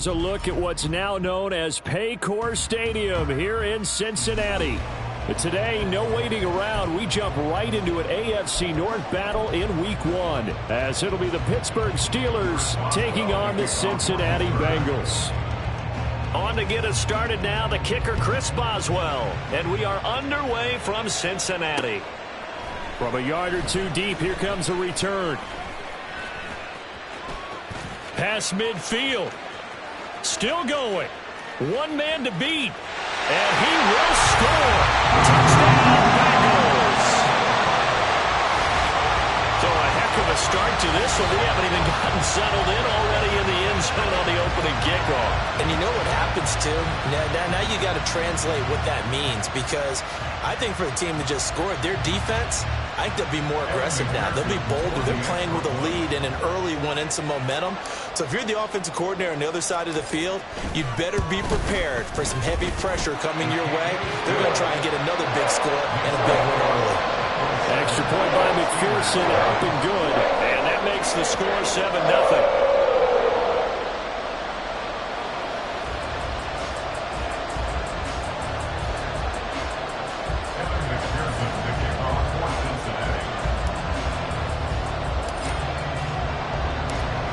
A look at what's now known as Paycor Stadium here in Cincinnati. But today, no waiting around. We jump right into an AFC North battle in Week 1, as it'll be the Pittsburgh Steelers taking on the Cincinnati Bengals. On to get us started now, the kicker Chris Boswell. And we are underway from Cincinnati. From a yard or two deep, here comes a return. Pass midfield. Still going. One man to beat. And he will score. Touchdown, Bengals. So a heck of a start to this one. We haven't even gotten settled in already in the end zone on the opening kickoff. And you know what happens, too? Now you got to translate what that means, because I think for the team that just scored, their defense, I think they'll be more aggressive now. They'll be bolder. They're playing with a lead and an early one and some momentum. So if you're the offensive coordinator on the other side of the field, you'd better be prepared for some heavy pressure coming your way. They're going to try and get another big score and a big win early. Extra point by McPherson, up and good. And that makes the score 7-0.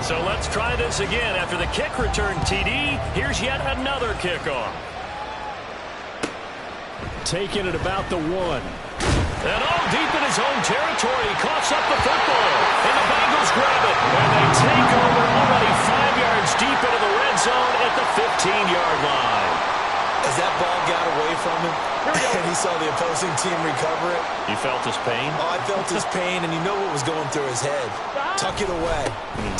So let's try this again. After the kick return TD, here's yet another kickoff. Taking it about the 1. And all deep in his own territory. He coughs up the football. And the Bengals grab it. And they take over already 5 yards deep into the red zone at the 15-yard line. As that ball got away from him, and he saw the opposing team recover it. You felt his pain? Oh, I felt his pain, and you know what was going through his head. Tuck it away.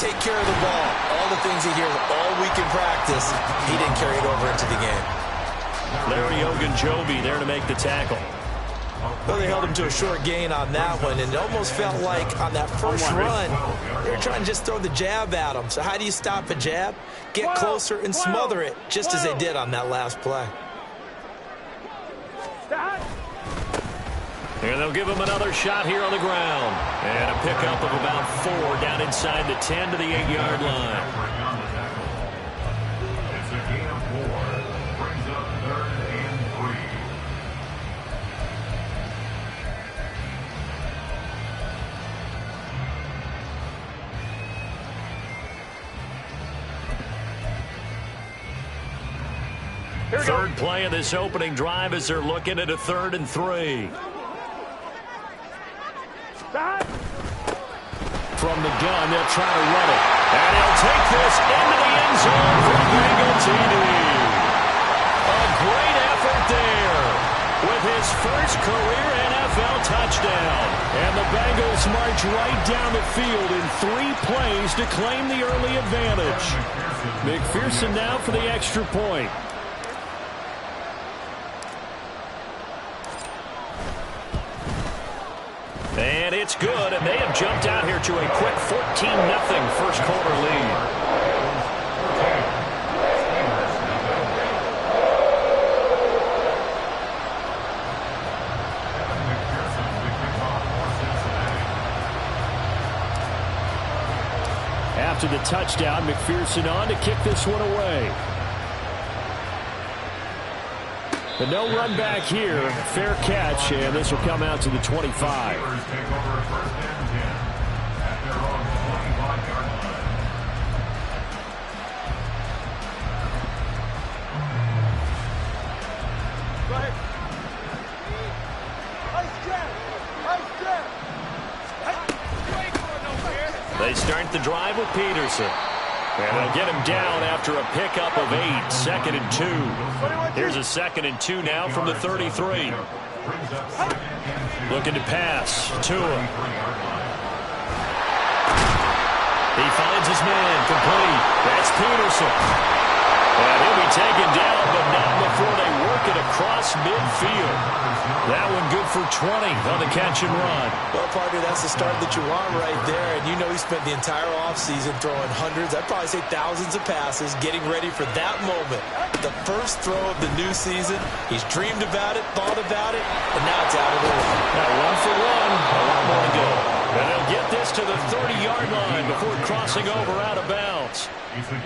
Take care of the ball. All the things he hears all week in practice, he didn't carry it over into the game. Larry Ogunjobi there to make the tackle. Well, they held him to a short gain on that one, and it almost felt like on that first run, they were trying to just throw the jab at him. So how do you stop a jab? Get closer and smother it, just as they did on that last play. And they'll give him another shot here on the ground. And a pickup of about 4 down inside the 10 to the 8-yard line. It's a gain of 4. Brings up 3rd and 3. Third play of this opening drive as they're looking at a 3rd and 3. From the gun, they'll try to run it. And he'll take this into the end zone for a Bengal TD. A great effort there with his first career NFL touchdown. And the Bengals march right down the field in 3 plays to claim the early advantage. McPherson now for the extra point. And it's good, and they have jumped out here to a quick 14-0 first quarter lead. After the touchdown, McPherson on to kick this one away. But no run back here. Fair catch, and this will come out to the 25. Take over 1st and 10 at their own 25-yard line. Go ahead. They start the drive with Peterson. And they'll get him down after a pickup of 8. 2nd and 2. Here's a 2nd and 2 now from the 33. Looking to pass. Tua. He finds his man. Complete. That's Peterson. And he'll be taken down, but not before they work it across midfield. That one good for 20 on the catch and run. Well, partner, that's the start that you want right there. And you know he spent the entire offseason throwing hundreds, I'd probably say thousands of passes, getting ready for that moment. The first throw of the new season. He's dreamed about it, thought about it, and now it's out of the way. Now 1 for 1, a lot more to go. And they'll get this to the 30-yard line before crossing over out of bounds.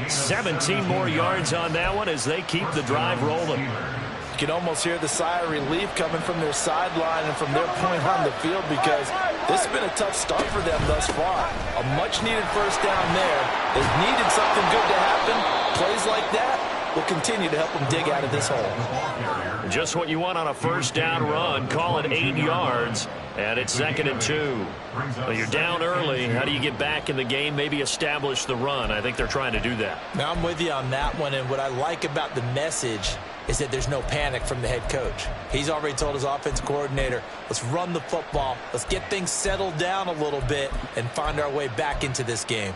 17 more yards on that one as they keep the drive rolling. You can almost hear the sigh of relief coming from their sideline and from their point on the field, because this has been a tough start for them thus far. A much-needed first down there. They needed something good to happen. Plays like that will continue to help them dig out of this hole. Just what you want on a first down run. Call it 8 yards, and it's 2nd and 2. Well, you're down early. How do you get back in the game? Maybe establish the run. I think they're trying to do that. Now, I'm with you on that one, and what I like about the message is that there's no panic from the head coach. He's already told his offensive coordinator, let's run the football, let's get things settled down a little bit and find our way back into this game.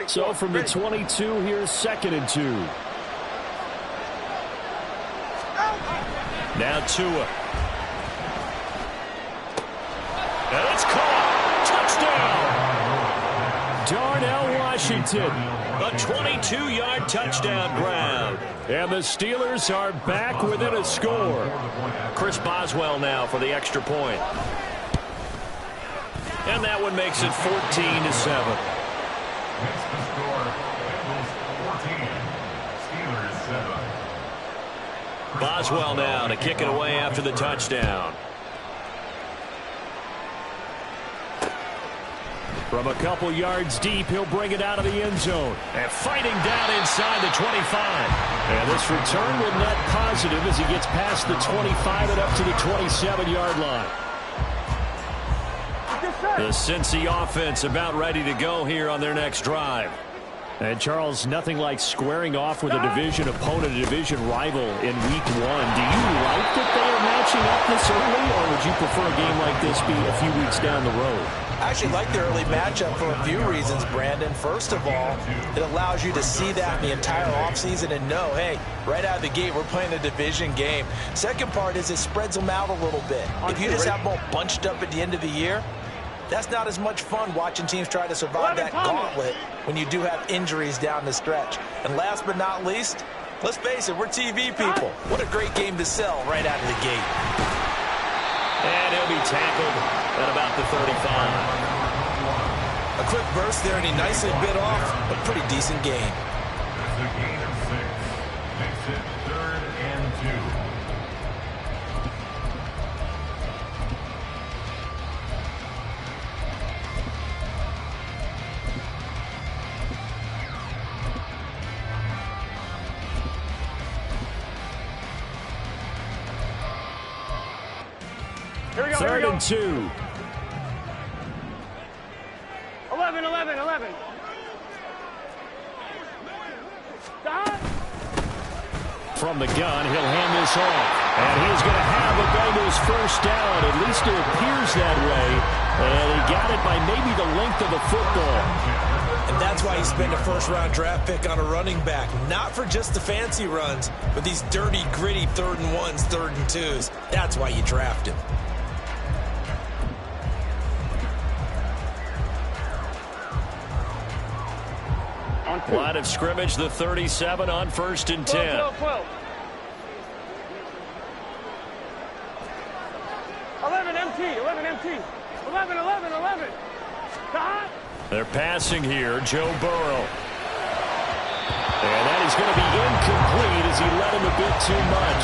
So from the 22, here's 2nd and 2. Now Tua. And it's caught. Touchdown. Darnell Washington. A 22-yard touchdown ground. And the Steelers are back within a score. Chris Boswell now for the extra point. And that one makes it 14-7. Boswell now to kick it away after the touchdown. From a couple yards deep, he'll bring it out of the end zone. And fighting down inside the 25. And this return will net positive as he gets past the 25 and up to the 27-yard line. The Cincy offense about ready to go here on their next drive. And, Charles, nothing like squaring off with a division opponent, a division rival in Week 1. Do you like that they are matching up this early, or would you prefer a game like this be a few weeks down the road? I actually like the early matchup for a few reasons, Brandon. First of all, it allows you to see that in the entire offseason and know, hey, right out of the gate, we're playing a division game. Second part is it spreads them out a little bit. If you just have them all bunched up at the end of the year, that's not as much fun watching teams try to survive that gauntlet when you do have injuries down the stretch. And last but not least, let's face it, we're TV people. What a great game to sell right out of the gate. And he'll be tackled at about the 35. A quick burst there, and he nicely bit off a pretty decent gain. That's a gain of 6. Makes it 3rd and 2. Here we go, 3rd and 2. 11. From the gun, he'll hand this off. And he's going to have it going to his first down. At least it appears that way. And he got it by maybe the length of the football. And that's why you spend a first-round draft pick on a running back. Not for just the fancy runs, but these dirty, gritty 3rd and 1s, 3rd and 2s. That's why you draft him. Line of scrimmage, the 37 on 1st and 10. 12. 11 MT. 11. They're passing here, Joe Burrow. And that is going to be incomplete as he let him a bit too much.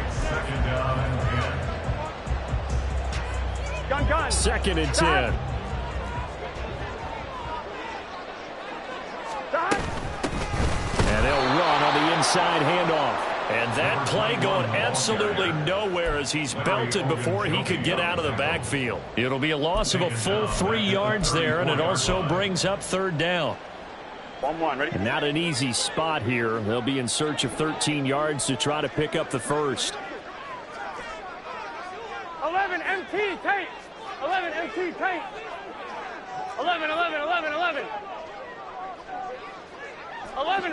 It's 2nd down and 10. Gun. 2nd and 10. And they'll run on the inside handoff. And that play going absolutely nowhere as he's belted before he could get out of the backfield. It'll be a loss of a full 3 yards there, and it also brings up 3rd down. 1-1, ready? And not an easy spot here. They'll be in search of 13 yards to try to pick up the first. 11 MT tape. 11 MT tape. 11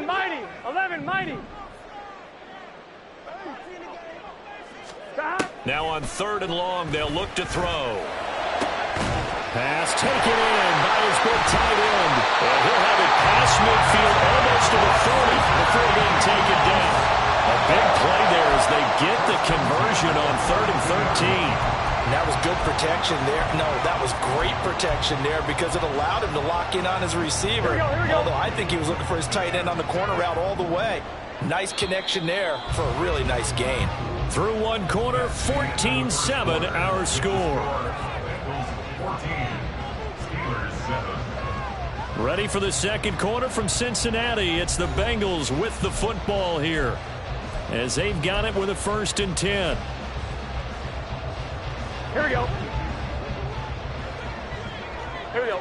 mighty. 11 mighty. Now on 3rd and long, they'll look to throw. Pass taken in by his big tight end. And he'll have it past midfield almost to the 40 before being taken down. A big play there as they get the conversion on 3rd and 13. And that was good protection there. No, that was great protection there because it allowed him to lock in on his receiver. Here we go. Although I think he was looking for his tight end on the corner route all the way. Nice connection there for a really nice gain. Through one quarter, 14-7 our score. Bengals 14, Steelers 7. Ready for the second quarter from Cincinnati. It's the Bengals with the football here, as they've got it with a 1st and 10. Here we go. Here we go.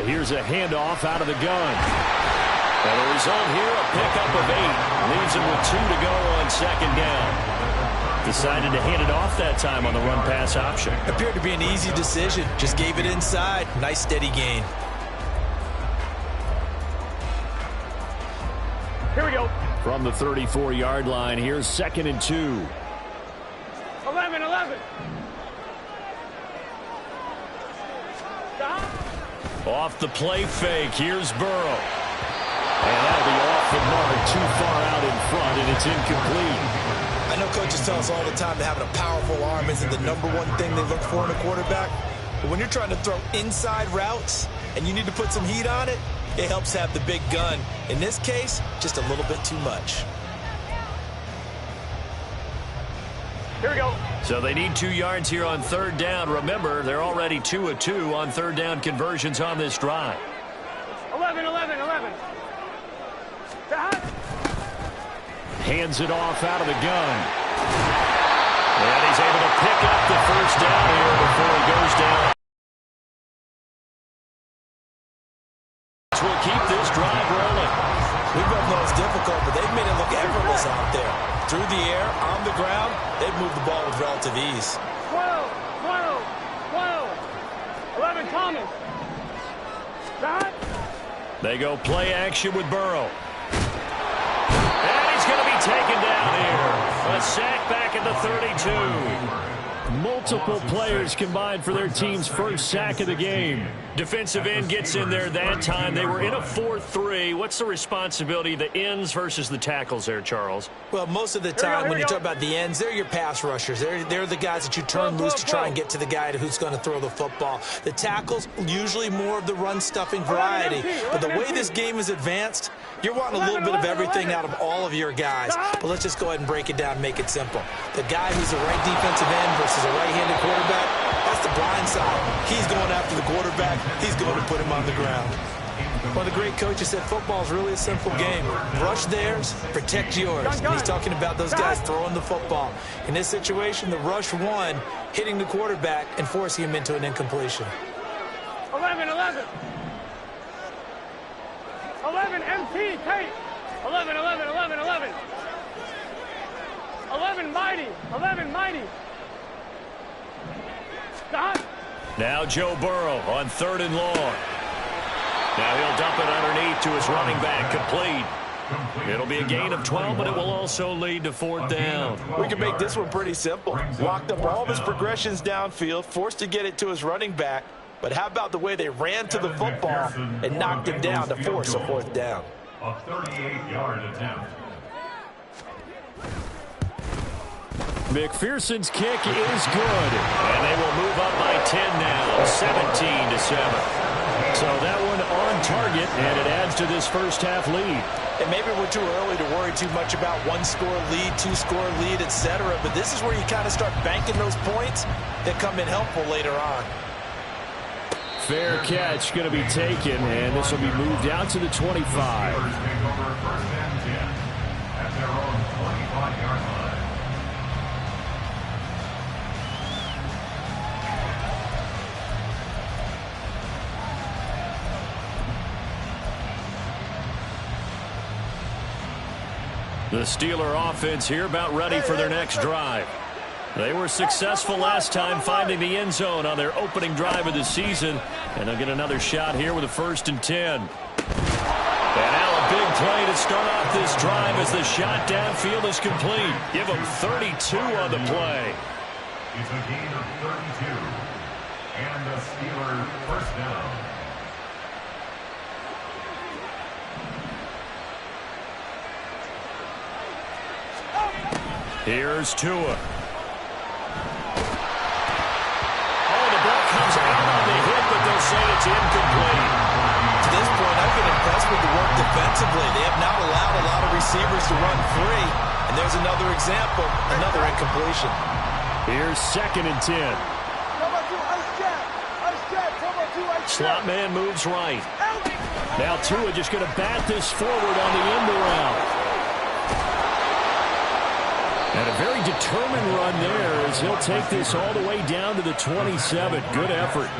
Here's a handoff out of the gun. And the result here, a pickup of 8. Leaves him with 2 to go on 2nd down. Decided to hand it off that time on the run-pass option. Appeared to be an easy decision. Just gave it inside. Nice steady gain. Here we go. From the 34-yard line, here's 2nd and 2. 11. Off the play fake, here's Burrow. And that'll be off the mark, too far out in front, and it's incomplete. I know coaches tell us all the time that having a powerful arm isn't the #1 thing they look for in a quarterback. But when you're trying to throw inside routes and you need to put some heat on it, it helps have the big gun. In this case, just a little bit too much. Here we go. So they need 2 yards here on 3rd down. Remember, they're already 2 of 2 on 3rd down conversions on this drive. 11. Hands it off out of the gun. And he's able to pick up the 1st down here before he goes down. Will keep this drive rolling. We both know it's difficult, but they've made it look effortless out there. Through the air, on the ground, they've moved the ball with relative ease. 12. 11 Thomas. They go play action with Burrow. And he's going to be taken down here. A sack back at the 32. Multiple players combined for their team's 1st sack of the game. Defensive end gets in there that time. They were in a 4-3. What's the responsibility of the ends versus the tackles there, Charles? Well, most of the time when you talk about the ends, they're your pass rushers. They're the guys that you turn loose to try and get to the guy who's going to throw the football. The tackles, usually more of the run-stuffing variety. But the way this game is advanced, you're wanting a little bit of everything out of all of your guys. But let's just go ahead and break it down and make it simple. The guy who's a right defensive end versus a right-handed quarterback, that's the blind side. He's going after the quarterback. He's going to put him on the ground. One of the great coaches said football is really a simple game. Rush theirs, protect yours. And he's talking about those guys throwing the football. In this situation, the rush won, hitting the quarterback and forcing him into an incompletion. 11 MT tape. 11 mighty. Now Joe Burrow on 3rd and long. Now he'll dump it underneath to his running back, complete. It'll be a gain of 12, but it will also lead to 4th down. We can make this one pretty simple. Locked up all of his progressions downfield, forced to get it to his running back. But how about the way they ran to the football and knocked him down to force a 4th down? A 38-yard attempt. McPherson's kick is good, and they will move up by 10 now, 17-7. So that one on target, and it adds to this 1st half lead. And maybe we're too early to worry too much about 1-score lead, 2-score lead, etc. But this is where you kind of start banking those points that come in helpful later on. Fair catch going to be taken, and this will be moved out to the 25. Steelers take over 1st and 10 at their own 25-yard line. The Steeler offense here about ready for their next drive. They were successful last time finding the end zone on their opening drive of the season, and they'll get another shot here with a 1st and 10. And now a big play to start off this drive as the shot downfield is complete. Give them 32 on the play. It's a gain of 32, and the Steelers 1st down. Here's Tua. Oh, the ball comes out on the hit, but they'll say it's incomplete. To this point, I've been impressed with the work defensively. They have not allowed a lot of receivers to run free. And there's another example, another incompletion. Here's 2nd and 10. Slot man moves right. Now Tua just going to bat this forward on the end around. And a very determined run there as he'll take this all the way down to the 27. Good effort.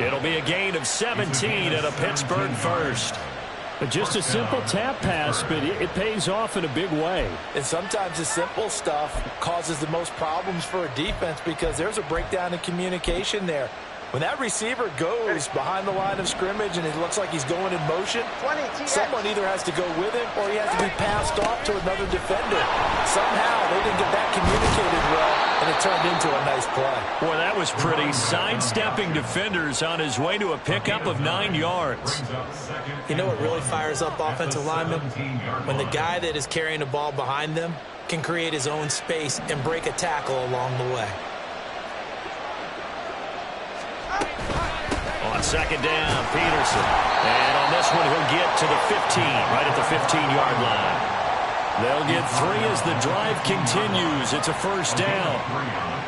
It'll be a gain of 17 and a Pittsburgh first. Just a simple tap pass, but it pays off in a big way. And sometimes the simple stuff causes the most problems for a defense because there's a breakdown in communication there. When that receiver goes behind the line of scrimmage and it looks like he's going in motion, someone either has to go with him or he has to be passed off to another defender. Somehow they didn't get that communicated well, and it turned into a nice play. Boy, that was pretty. Sidestepping defenders on his way to a pickup of 9 yards. You know what really fires up offensive linemen? When the guy that is carrying the ball behind them can create his own space and break a tackle along the way. On 2nd down, Peterson. And on this one, he'll get to the 15, right at the 15-yard line. They'll get 3 as the drive continues. It's a first down.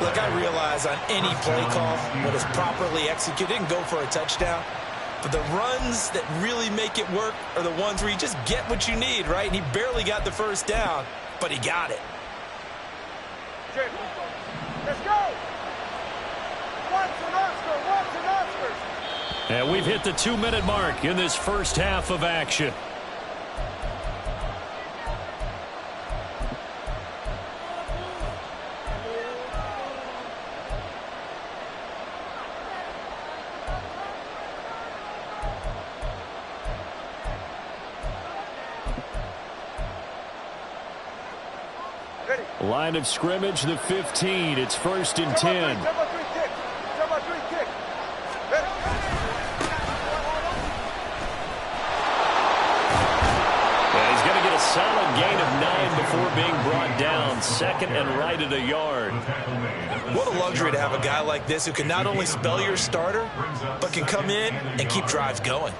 Look, I realize on any play call, when it's properly executed, and go for a touchdown. But the runs that really make it work are the ones where you just get what you need, right? And he barely got the first down, but he got it. Let's go. Watson, Oscar. Watson, Oscar. And we've hit the 2-minute mark in this first half of action. Line of scrimmage, the 15. It's 1st and 10. Solid gain of 9 before being brought down. 2nd and right at a yard. What a luxury to have a guy like this who can not only spell your starter, but can come in and keep drives going.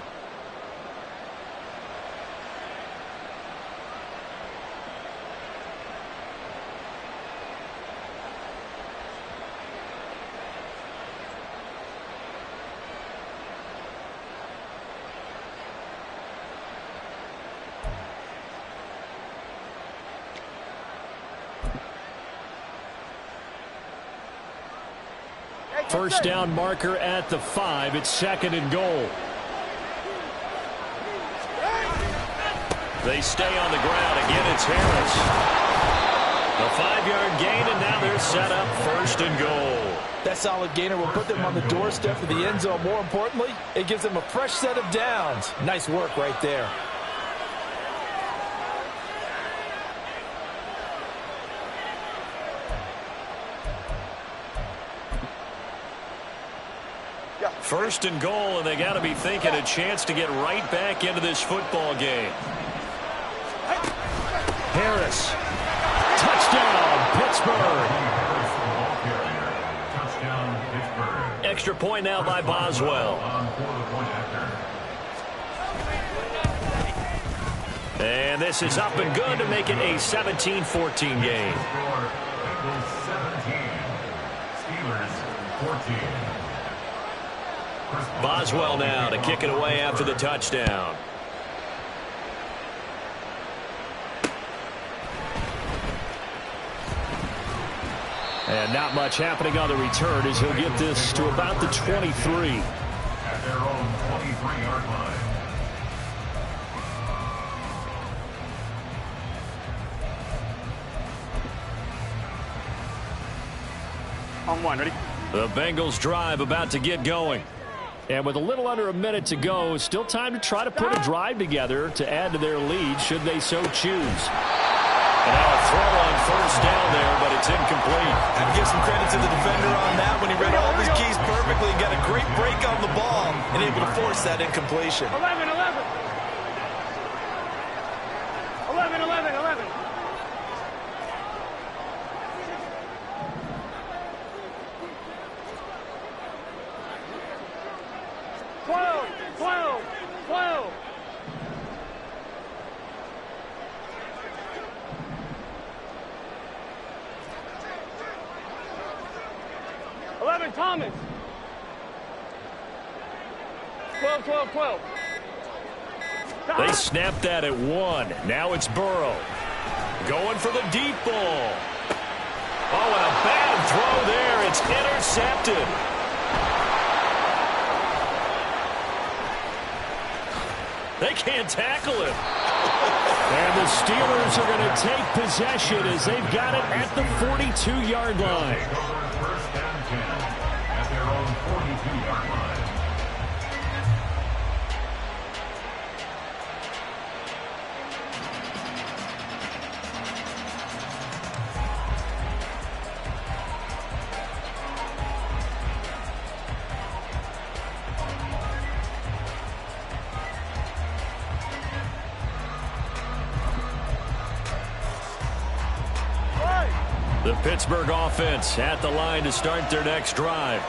First down marker at the 5. It's 2nd and goal. They stay on the ground. Again, it's Harris. A 5-yard gain, and now they're set up 1st and goal. That solid gainer will put them on the doorstep of the end zone. More importantly, it gives them a fresh set of downs. Nice work right there. First and goal, and they got to be thinking a chance to get right back into this football game. Harris. Touchdown, Pittsburgh. Extra point now by Boswell. And this is up and good to make it a 17-14 game. Boswell now to kick it away after the touchdown. And not much happening on the return as he'll get this to about the 23. At their own 23-yard line. On 1, ready? The Bengals drive about to get going. And with a little under a minute to go, still time to try to put a drive together to add to their lead should they so choose. And now a throw on first down there, but it's incomplete. Have to give some credit to the defender on that when he read all of his keys perfectly and got a great break on the ball and able to force that incompletion. 11, 11. 11, 11, 11. 12. 12. 11, Thomas. 12, 12, 12. They snapped that at 1. Now it's Burrow. Going for the deep ball. Oh, and a bad throw there. It's intercepted. They can't tackle him. And the Steelers are going to take possession as they've got it at the 42-yard line. First down 10 at their own 42-yard line. The Pittsburgh offense at the line to start their next drive.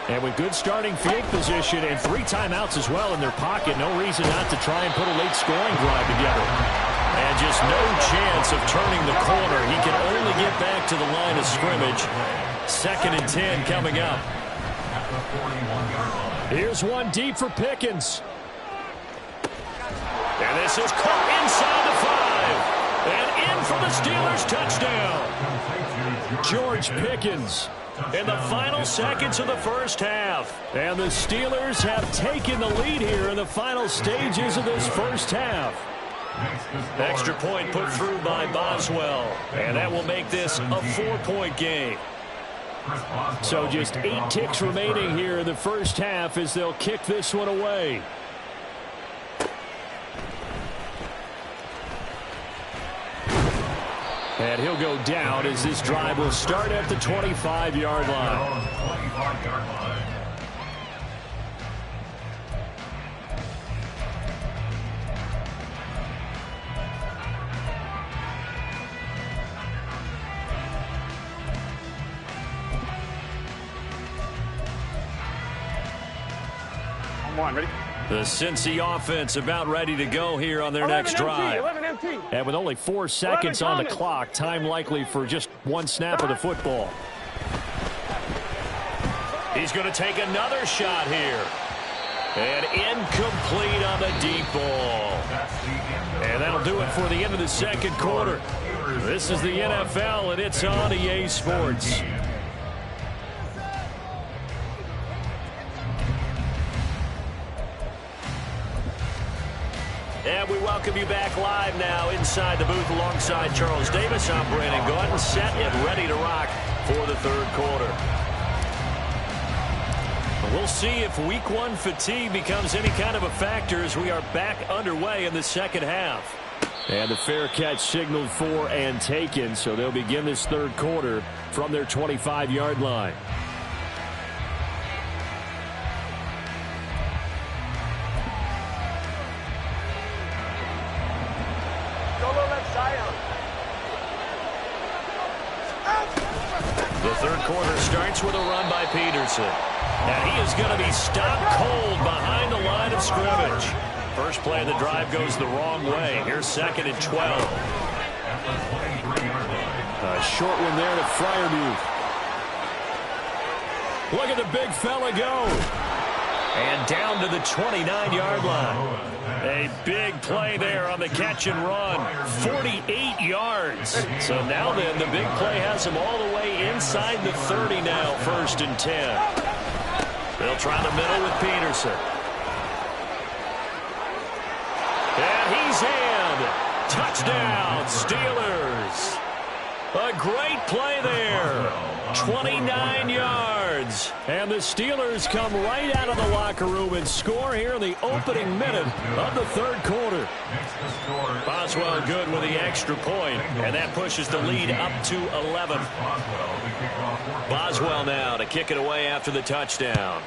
And with good starting field position and 3 timeouts as well in their pocket, no reason not to try and put a late scoring drive together. And just no chance of turning the corner. He can only get back to the line of scrimmage. 2nd and 10 coming up. Here's one deep for Pickens. And this is caught inside the 5. And in for the Steelers touchdown. George Pickens in the final seconds of the first half. And the Steelers have taken the lead here in the final stages of this first half. Extra point put through by Boswell. And that will make this a 4-point game. So just 8 ticks remaining here in the first half as they'll kick this one away. And he'll go down as this drive will start at the 25-yard line. 25-yard line. I'm one. Ready? The Cincy offense about ready to go here on their next drive. 11 MT. And with only 4 seconds on the clock, time likely for just 1 snap of the football. He's going to take another shot here. And incomplete on the deep ball. And that'll do it for the end of the second quarter. This is the NFL, and it's on EA Sports. And we welcome you back live now inside the booth alongside Charles Davis. I'm Brandon Gordon, set and ready to rock for the third quarter. We'll see if week 1 fatigue becomes any kind of a factor as we are back underway in the second half. And the fair catch signaled for and taken, so they'll begin this third quarter from their 25-yard line. The third quarter starts with a run by Peterson. And he is going to be stopped cold behind the line of scrimmage. First play of the drive goes the wrong way. Here's 2nd and 12. A short one there to Freiermuth. Look at the big fella go. And down to the 29-yard line. A big play there on the catch and run. 48 yards. So now then, the big play has him all the way inside the 30 now, 1st and 10. They'll try the middle with Peterson. And he's in. Touchdown, Steelers. A great play there. 29 yards. And the Steelers come right out of the locker room and score here in the opening minute of the third quarter. Boswell good with the extra point, and that pushes the lead up to 11. Boswell now to kick it away after the touchdown.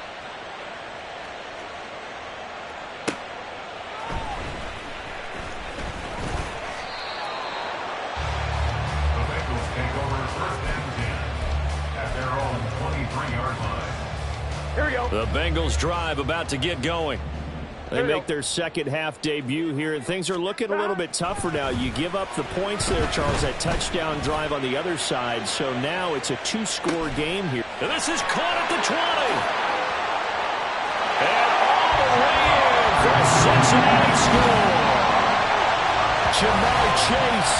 Here we go. The Bengals drive about to get going. They make their second half debut here, and things are looking a little bit tougher now. You give up the points there, Charles, that touchdown drive on the other side, so now it's a two-score game here. And this is caught at the 20. And all the way in for a Cincinnati score. Ja'Marr Chase,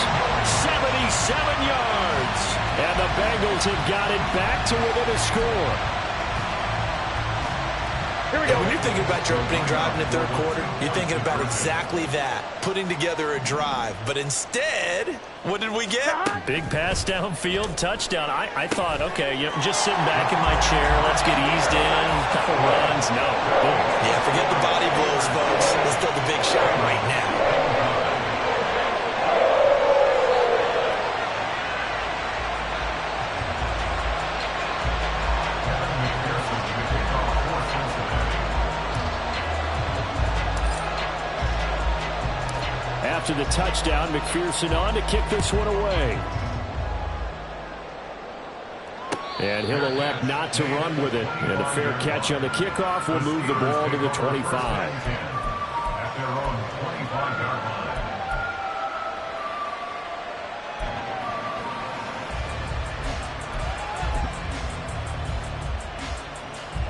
77 yards. And the Bengals have got it back to within a score. Here we go. When you're thinking about your opening drive in the third quarter, you're thinking about exactly that, putting together a drive. But instead, what did we get? Big pass downfield, touchdown. I thought, okay, just sitting back in my chair, let's get eased in, couple runs. No. Boom. Yeah, forget the body blows, folks. Let's throw the big shot right now. After the touchdown, McPherson on to kick this one away. And he'll elect not to run with it. And a fair catch on the kickoff will move the ball to the 25. At their own 25-yard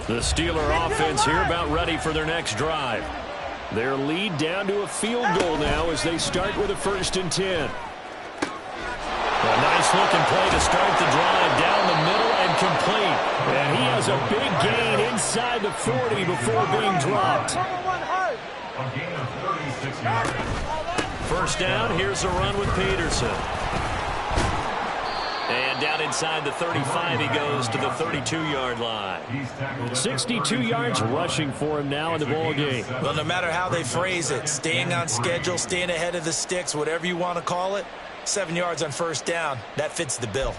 line. The Steeler offense here about ready for their next drive. Their lead down to a field goal now as they start with a 1st and 10. A nice looking play to start the drive down the middle and complete. And he has a big gain inside the 40 before being dropped. A gain of 36 yards. 1st down, here's a run with Peterson. And down inside the 35, he goes to the 32-yard line. 62 yards rushing for him now in the ball game. Well, no matter how they phrase it, staying on schedule, staying ahead of the sticks, whatever you want to call it, 7 yards on 1st down, that fits the bill.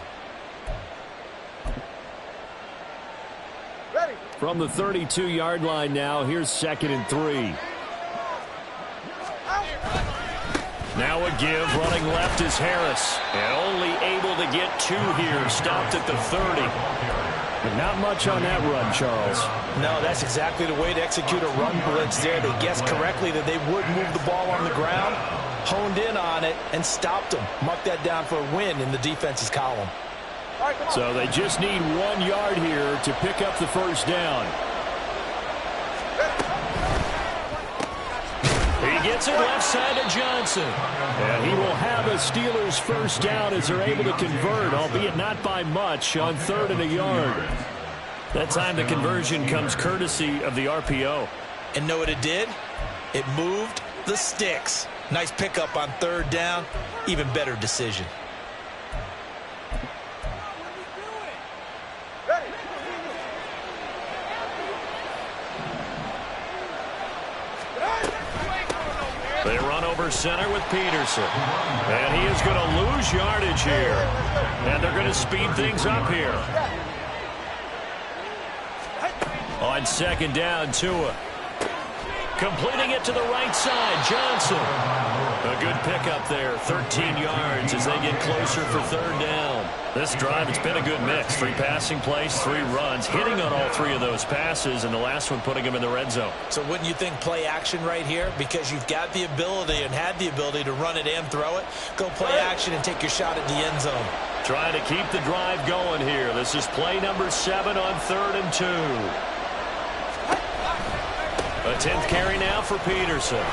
From the 32-yard line now, here's 2nd and 3. Now a give, running left is Harris. And only able to get 2 here, stopped at the 30. But not much on that run, Charles. No, that's exactly the way to execute a run blitz there. They guessed correctly that they would move the ball on the ground, honed in on it, and stopped them. Mark that down for a win in the defense's column. So they just need 1 yard here to pick up the 1st down. He gets it left side to Johnson. And he will have a Steelers 1st down as they're able to convert, albeit not by much, on 3rd and a yard. That time the conversion comes courtesy of the RPO. And know what it did? It moved the sticks. Nice pickup on 3rd down. Even better decision. They run over center with Peterson. And he is going to lose yardage here. And they're going to speed things up here. On 2nd down, Tua. Completing it to the right side, Johnson. A good pickup there, 13 yards as they get closer for 3rd down. This drive, it's been a good mix. 3 passing plays, 3 runs, hitting on all 3 of those passes, and the last one putting him in the red zone. So wouldn't you think play action right here? Because you've got the ability and had the ability to run it and throw it. Go play action and take your shot at the end zone. Trying to keep the drive going here. This is play number 7 on 3rd and 2. A 10th carry now for Peterson.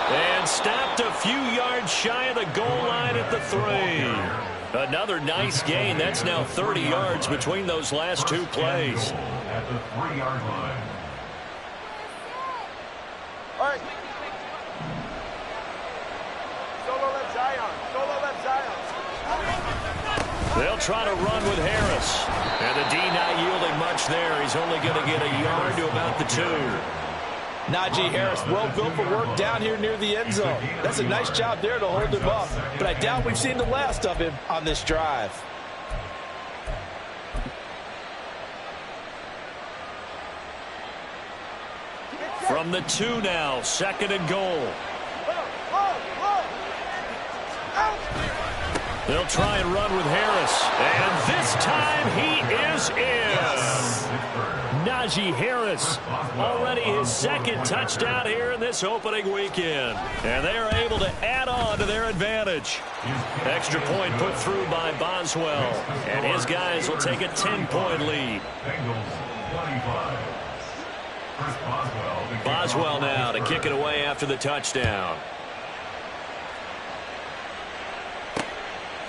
And stopped a few yards shy of the goal line at the 3. Another nice gain. That's now 30 yards between those last 2 plays. At the 3-yard line. All right. Solo left Zion. Solo left Zion. They'll try to run with Harris. And the D not yielding much there. He's only going to get a yard to about the 2. Najee Harris, well built for work down here near the end zone. That's a nice job there to hold him up. But I doubt we've seen the last of him on this drive. From the 2 now, 2nd and goal. They'll try and run with Harris. And this time he is in. Najee Harris. Already his second touchdown here in this opening weekend. And they are able to add on to their advantage. Extra point put through by Boswell. And his guys will take a 10-point lead. Boswell now to kick it away after the touchdown.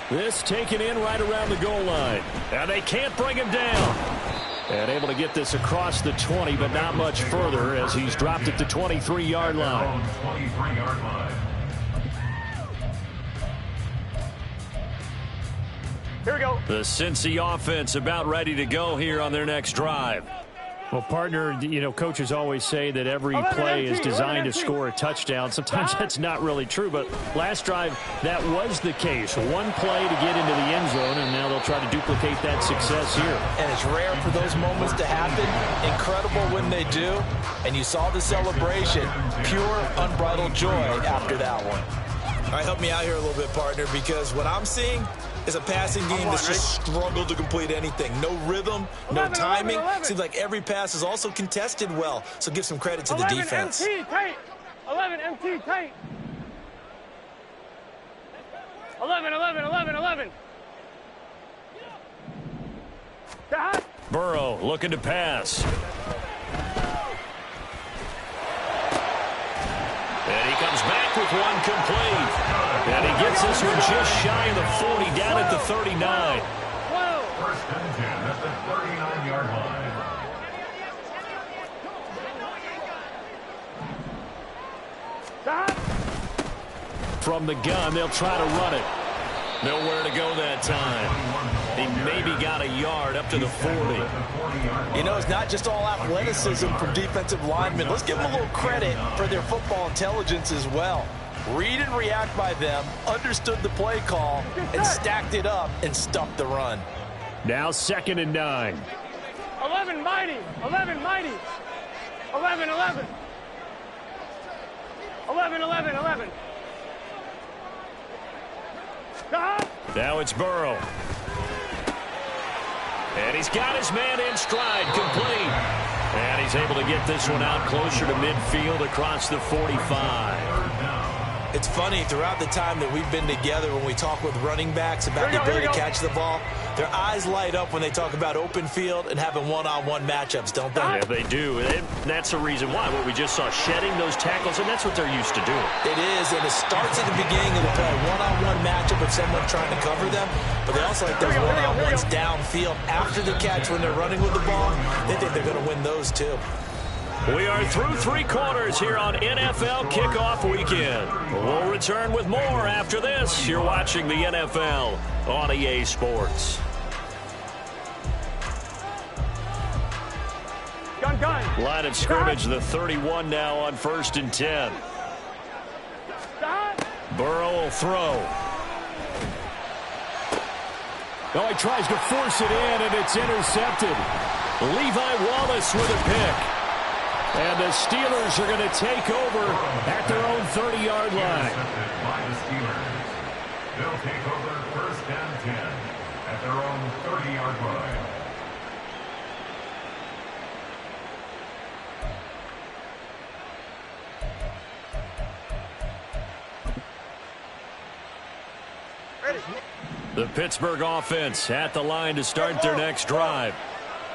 This taken in right around the goal line. And they can't bring him down. And able to get this across the 20, but not much further as he's dropped it to 23-yard line. Here we go. The Cincy offense about ready to go here on their next drive. Well, partner, you know, coaches always say that every play is designed to score a touchdown. Sometimes that's not really true, but last drive, that was the case. One play to get into the end zone, and now they'll try to duplicate that success here. And it's rare for those moments to happen. Incredible when they do. And you saw the celebration. Pure, unbridled joy after that one. All right, help me out here a little bit, partner, because what I'm seeing is a passing game that's just struggled to complete anything. No rhythm, no timing. Seems like every pass is also contested well. So give some credit to the defense. 11 MT tight. 11 MT tight. 11. Burrow looking to pass. And he comes back with one complete. And he gets this one just shy of the 40, down at the 39. First and 10 at the 39-yard line. From the gun, they'll try to run it. Nowhere to go that time. He maybe got a yard up to the 40. You know, it's not just all athleticism from defensive linemen. Let's give them a little credit for their football intelligence as well. Read and react by them, understood the play call, and stacked it up and stuffed the run. Now 2nd and 9. 11 mighty. 11 mighty. 11. 11. Now it's Burrow. And he's got his man in stride, complete. And he's able to get this one out closer to midfield across the 45. It's funny, throughout the time that we've been together, when we talk with running backs about the ability to catch the ball, their eyes light up when they talk about open field and having one-on-one matchups, don't they? Yeah, they do. And that's the reason why. What we just saw, shedding those tackles, and that's what they're used to doing. It is, and it starts at the beginning of the play. One-on-one matchup of someone trying to cover them, but they also like those one-on-ones downfield after the catch when they're running with the ball. They think they're going to win those, too. We are through 3 quarters here on NFL Kickoff Weekend. We'll return with more after this. You're watching the NFL on EA Sports. Gun. Line of scrimmage, the 31 now on 1st and 10. Burrow will throw. Oh, he tries to force it in, and it's intercepted. Levi Wallace with a pick. And the Steelers are going to take over at their own 30-yard line. By the Steelers. They'll take over 1st and 10 at their own 30-yard line. The Pittsburgh offense at the line to start their next drive.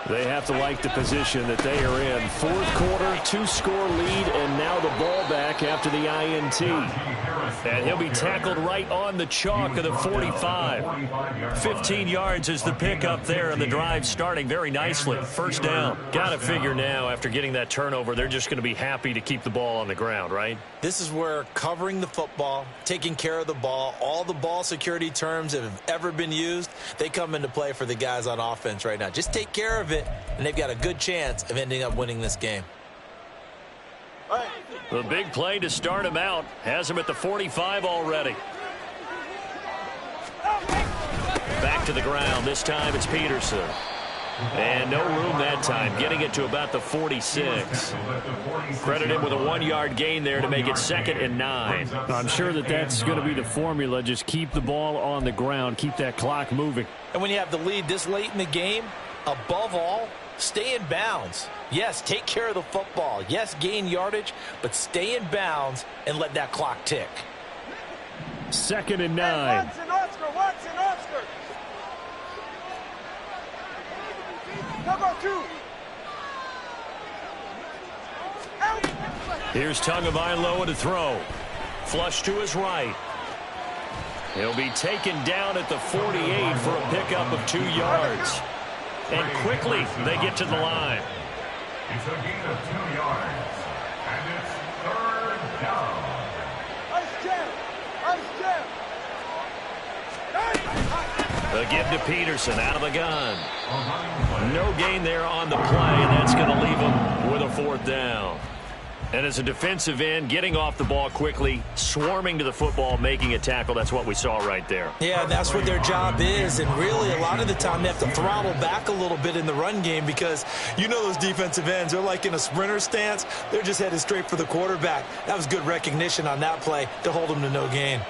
They have to like the position that they are in. 4th quarter, 2-score lead, and now the ball back after the INT. And he'll be tackled right on the chalk of the 45. 15 yards is the pickup there, and the drive starting very nicely. 1st down. Got to figure now, after getting that turnover, they're just going to be happy to keep the ball on the ground, right? This is where covering the football, taking care of the ball, all the ball security terms that have ever been used, they come into play for the guys on offense right now. Just take care of it, and they've got a good chance of ending up winning this game. The big play to start him out has him at the 45 already. Back to the ground. This time it's Peterson. And no room that time, getting it to about the 46. Credit him with a 1-yard gain there to make it 2nd and 9. I'm sure that that's going to be the formula. Just keep the ball on the ground, keep that clock moving. And when you have the lead this late in the game, above all, Stay in bounds. Yes, take care of the football. Yes, gain yardage, but stay in bounds and let that clock tick. 2nd and 9. Watson, Oscar. Number 2. Here's Tagovailoa to throw. Flush to his right. He'll be taken down at the 48 for a pickup of 2 yards. And quickly, they get to the line. It's a gain of 2 yards. And it's 3rd down. The give to Peterson out of the gun. No gain there on the play, and that's going to leave him with a 4th down. And as a defensive end, getting off the ball quickly, swarming to the football, making a tackle, that's what we saw right there. Yeah, that's what their job is, and really a lot of the time they have to throttle back a little bit in the run game because you know those defensive ends, they're like in a sprinter stance. They're just headed straight for the quarterback. That was good recognition on that play to hold them to no gain.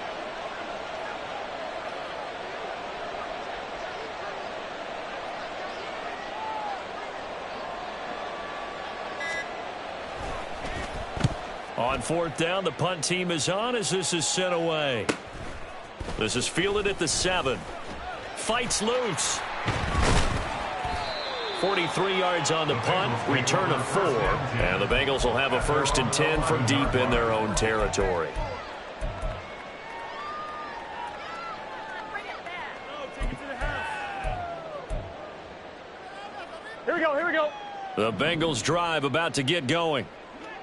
On 4th down, the punt team is on as this is sent away. This is fielded at the 7. Fights loose. 43 yards on the punt, return of 4. And the Bengals will have a 1st and 10 from deep in their own territory. Here we go. The Bengals drive about to get going.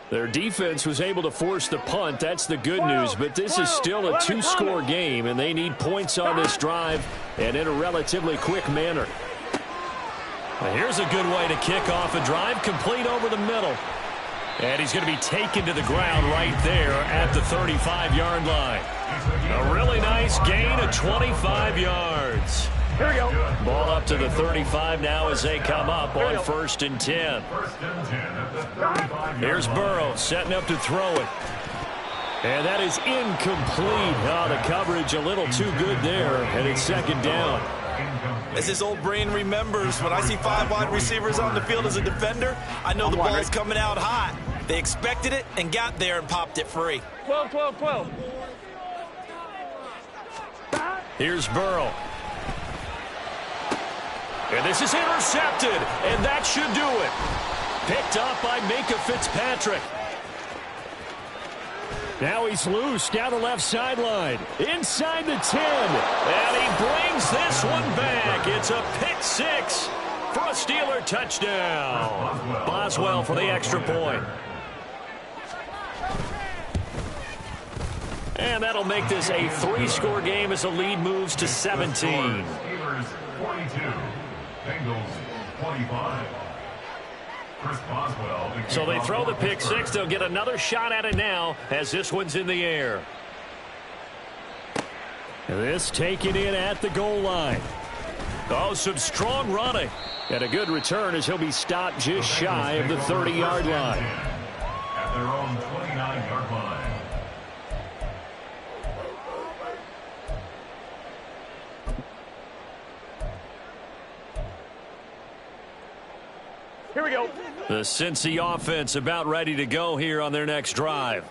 Their defense was able to force the punt. That's the good news, but this is still a 2-score game, and they need points on this drive and in a relatively quick manner. Well, here's a good way to kick off a drive, complete over the middle. And he's going to be taken to the ground right there at the 35-yard line. A really nice gain of 25 yards. Here we go. Ball up to the 35 now as they come up on 1st and 10. Here's Burrow setting up to throw it. And that is incomplete. Oh, the coverage a little too good there, and it's 2nd down. As his old brain remembers, when I see 5 wide receivers on the field as a defender, I know the ball's coming out hot. They expected it and got there and popped it free. 12. Here's Burrow. And this is intercepted, and that should do it. Picked up by Minkah Fitzpatrick. Now he's loose down the left sideline. Inside the 10. And he brings this one back. It's a pick 6 for a Steeler touchdown. Boswell for the extra point. And that'll make this a 3-score game as the lead moves to 17. Steelers 42. Bengals 25. Chris Boswell. So they throw the pick 6. They'll get another shot at it now as this one's in the air. This taken in at the goal line. Oh, some strong running. And a good return as he'll be stopped just shy of the 30-yard line. At their own 29-yard line. Here we go. The Cincy offense about ready to go here on their next drive.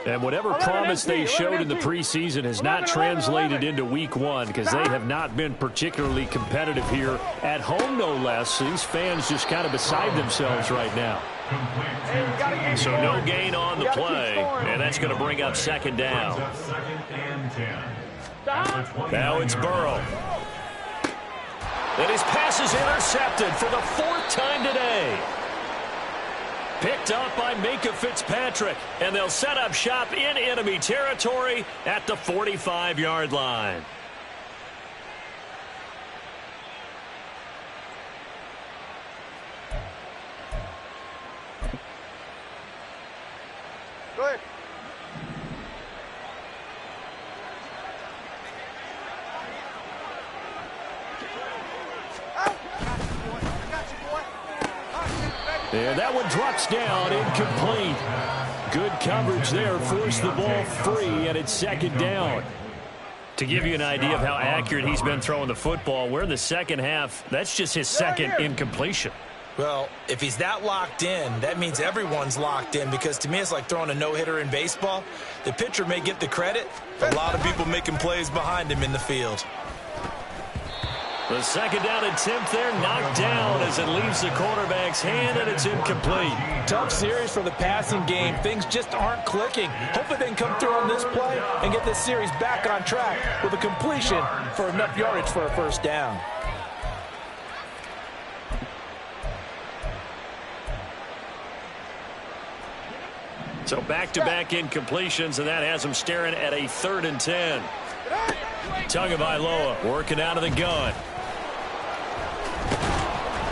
And whatever promise they showed in the preseason has not translated into week 1 because they have not been particularly competitive here at home, no less. These fans just kind of beside themselves right now. So no gain on the play, and that's going to bring up 2nd down. Now it's Burrow. And his pass is intercepted for the 4th time today. Picked up by Minkah Fitzpatrick, and they'll set up shop in enemy territory at the 45-yard line. Go ahead. And that one drops down, incomplete. Good coverage there, forced the ball free, and it's 2nd down. To give you an idea of how accurate he's been throwing the football, we're in the second half. That's just his 2nd incompletion. Well, if he's that locked in, that means everyone's locked in, because to me it's like throwing a no-hitter in baseball. The pitcher may get the credit, but a lot of people making plays behind him in the field. The second down attempt there knocked down as it leaves the quarterback's hand, and it's incomplete. Tough series for the passing game. Things just aren't clicking. Hopefully they can come through on this play and get this series back on track with a completion for enough yardage for a first down. So back-to-back incompletions, and that has them staring at a 3rd and 10. Tagovailoa working out of the gun.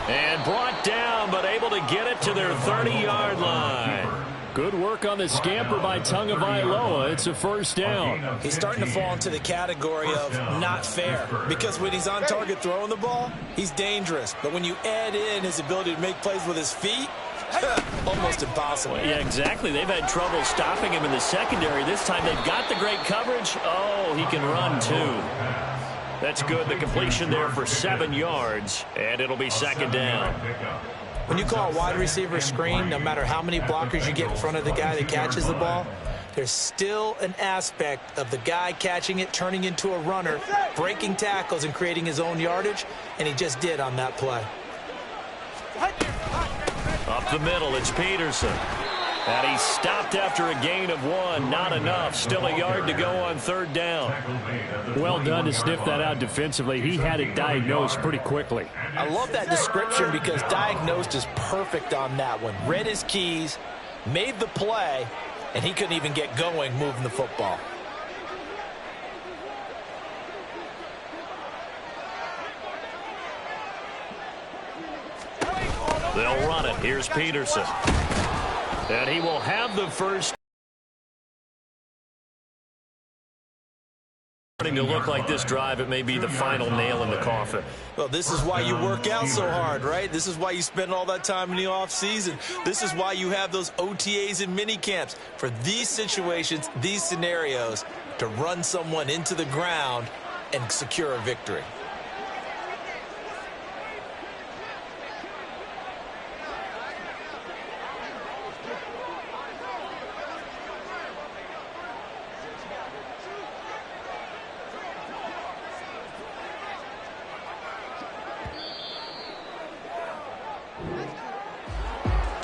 And brought down, but able to get it to their 30-yard line. Good work on the scamper by Tagovailoa. It's a first down. He's starting to fall into the category of not fair, because when he's on target throwing the ball, he's dangerous. But when you add in his ability to make plays with his feet, almost impossible. Well, yeah, exactly. They've had trouble stopping him in the secondary. This time they've got the great coverage. Oh, he can run too. That's good. The completion there for 7 yards, and it'll be second down. When you call a wide receiver screen, no matter how many blockers you get in front of the guy that catches the ball, there's still an aspect of the guy catching it, turning into a runner, breaking tackles and creating his own yardage, and he just did on that play. Up the middle, it's Peterson. And he stopped after a gain of 1. Not enough. Still a yard to go on 3rd down. Well done to sniff that out defensively. He had it diagnosed pretty quickly. I love that description, because diagnosed is perfect on that one. Read his keys, made the play, and he couldn't even get going moving the football. They'll run it. Here's Peterson. And he will have the first. Starting to look like this drive, it may be the final nail in the coffin. Well, this is why you work out so hard, right? This is why you spend all that time in the offseason. This is why you have those OTAs and mini camps, for these situations, these scenarios, to run someone into the ground and secure a victory.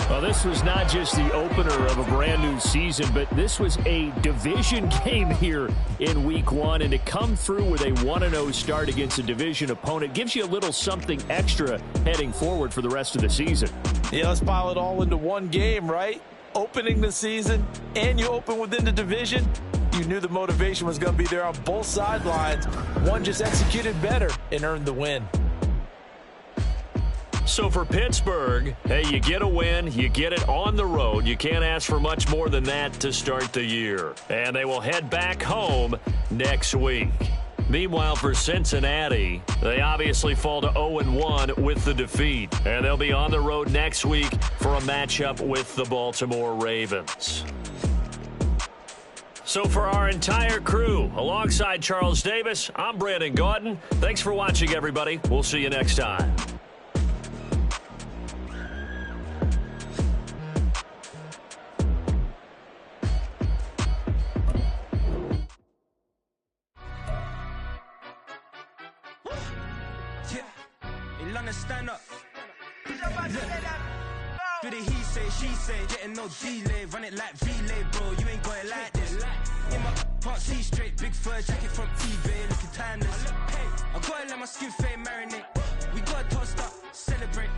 Well, this was not just the opener of a brand new season, but this was a division game here in week 1. And to come through with a 1-0 start against a division opponent gives you a little something extra heading forward for the rest of the season. Yeah, let's pile it all into one game, right? Opening the season, and you open within the division. You knew the motivation was going to be there on both sidelines. One just executed better and earned the win. So for Pittsburgh, hey, you get a win, you get it on the road. You can't ask for much more than that to start the year. And they will head back home next week. Meanwhile, for Cincinnati, they obviously fall to 0-1 with the defeat. And they'll be on the road next week for a matchup with the Baltimore Ravens. So for our entire crew, alongside Charles Davis, I'm Brandon Gaudin. Thanks for watching, everybody. We'll see you next time. Stand up. Do the he say, she say, getting no delay, run it like relay, bro. You ain't got it like this. In my can't see straight, big fur jacket from eBay, looking timeless. Hey, I gotta let my skin fade marinate. We gotta toast up, celebrate.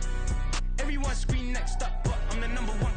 Everyone scream next up, but I'm the #1.